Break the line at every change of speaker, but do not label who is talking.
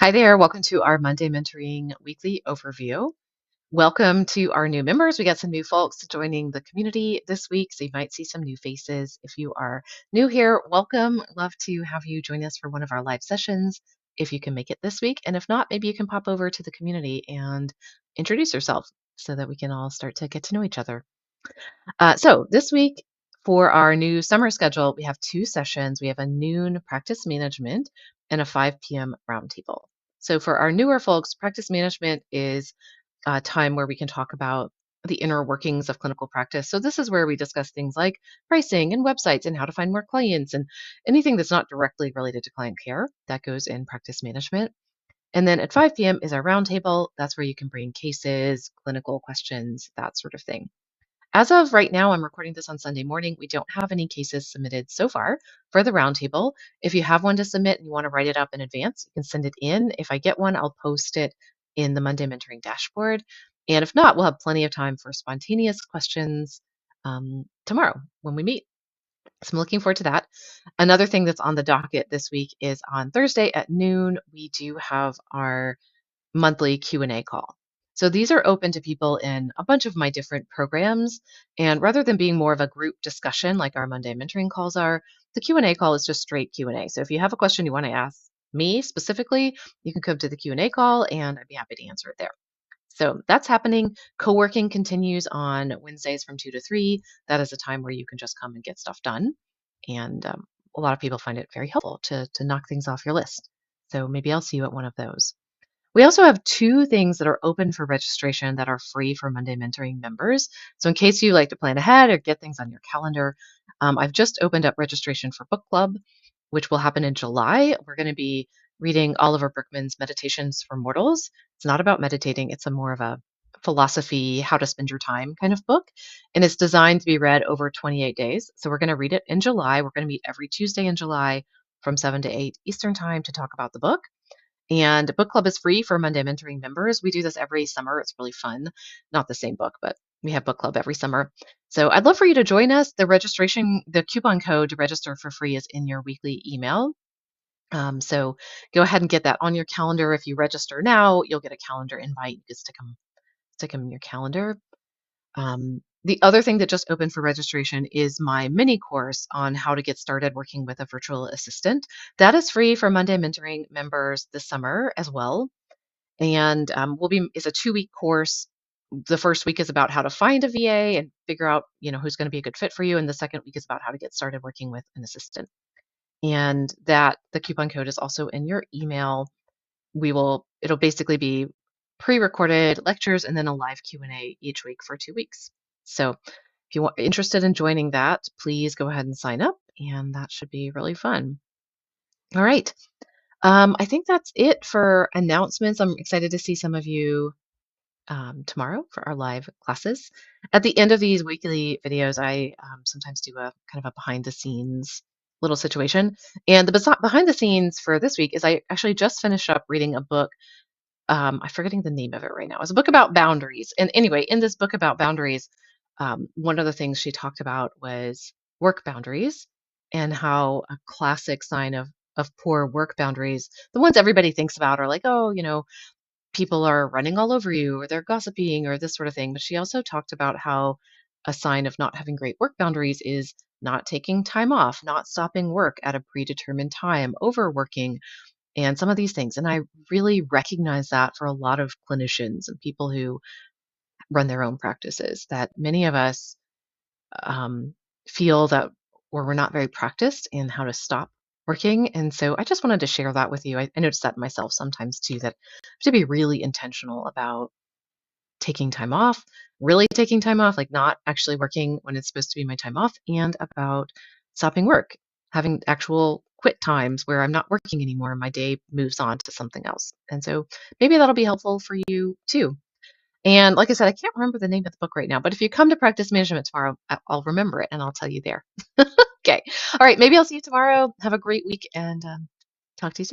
Hi there. Welcome to our Monday Mentoring Weekly Overview. Welcome to our new members. We got some new folks joining the community this week, so you might see some new faces. If you are new here, welcome. Love to have you join us for one of our live sessions if you can make it this week. And if not, maybe you can pop over to the community and introduce yourself so that we can all start to get to know each other. So this week for our new summer schedule, we have two sessions. We have a noon practice management and a 5 p.m. roundtable. So for our newer folks, practice management is a time where we can talk about the inner workings of clinical practice. So this is where we discuss things like pricing and websites and how to find more clients and anything that's not directly related to client care that goes in practice management. And then at 5 p.m. is our roundtable. That's where you can bring cases, clinical questions, that sort of thing. As of right now, I'm recording this on Sunday morning. We don't have any cases submitted so far for the roundtable. If you have one to submit and you want to write it up in advance, you can send it in. If I get one, I'll post it in the Monday Mentoring dashboard. And if not, we'll have plenty of time for spontaneous questions tomorrow when we meet. So I'm looking forward to that. Another thing that's on the docket this week is on Thursday at noon, we do have our monthly Q&A call. So these are open to people in a bunch of my different programs. And rather than being more of a group discussion like our Monday mentoring calls are, the Q&A call is just straight Q&A. So if you have a question you want to ask me specifically, you can come to the Q&A call and I'd be happy to answer it there. So that's happening. Co-working continues on Wednesdays from 2 to 3. That is a time where you can just come and get stuff done. And a lot of people find it very helpful to knock things off your list. So maybe I'll see you at one of those. We also have two things that are open for registration that are free for Monday Mentoring members. So in case you like to plan ahead or get things on your calendar, I've just opened up registration for book club, which will happen in July. We're going to be reading Oliver Burkeman's Meditations for Mortals. It's not about meditating. It's a more of a philosophy, how to spend your time kind of book. And it's designed to be read over 28 days. So we're going to read it in July. We're going to meet every Tuesday in July from 7 to 8 Eastern time to talk about the book. And book club is free for Monday Mentoring members. We do this every summer. It's really fun. Not the same book, but we have book club every summer. So I'd love for you to join us. The coupon code to register for free is in your weekly email. So go ahead and get that on your calendar. If you register now, you'll get a calendar invite. You can stick them in your calendar. The other thing that just opened for registration is my mini course on how to get started working with a virtual assistant. That is free for Monday Mentoring members this summer as well. And it's a 2-week course. The first week is about how to find a VA and figure out, who's going to be a good fit for you. And the second week is about how to get started working with an assistant. And that the coupon code is also in your email. It'll basically be pre-recorded lectures and then a live Q&A each week for 2 weeks. So if you're interested in joining that, please go ahead and sign up, and that should be really fun. All right. I think that's it for announcements. I'm excited to see some of you tomorrow for our live classes. At the end of these weekly videos, I sometimes do a kind of a behind the scenes little situation. And the behind the scenes for this week is I actually just finished up reading a book. I'm forgetting the name of it right now. It's a book about boundaries. And anyway, in this book about boundaries, one of the things she talked about was work boundaries and how a classic sign of poor work boundaries, the ones everybody thinks about are like, oh, people are running all over you or they're gossiping or this sort of thing. But she also talked about how a sign of not having great work boundaries is not taking time off, not stopping work at a predetermined time, overworking, and some of these things. And I really recognize that for a lot of clinicians and people who run their own practices, that many of us um, feel that or we're not very practiced in how to stop working. And so I just wanted to share that with you. I notice that myself sometimes too, that I have to be really intentional about taking time off, really taking time off, like not actually working when it's supposed to be my time off, and about stopping work, having actual quit times where I'm not working anymore and my day moves on to something else. And so maybe that'll be helpful for you too. And like I said, I can't remember the name of the book right now, but if you come to practice management tomorrow, I'll remember it and I'll tell you there. Okay. All right. Maybe I'll see you tomorrow. Have a great week and talk to you soon.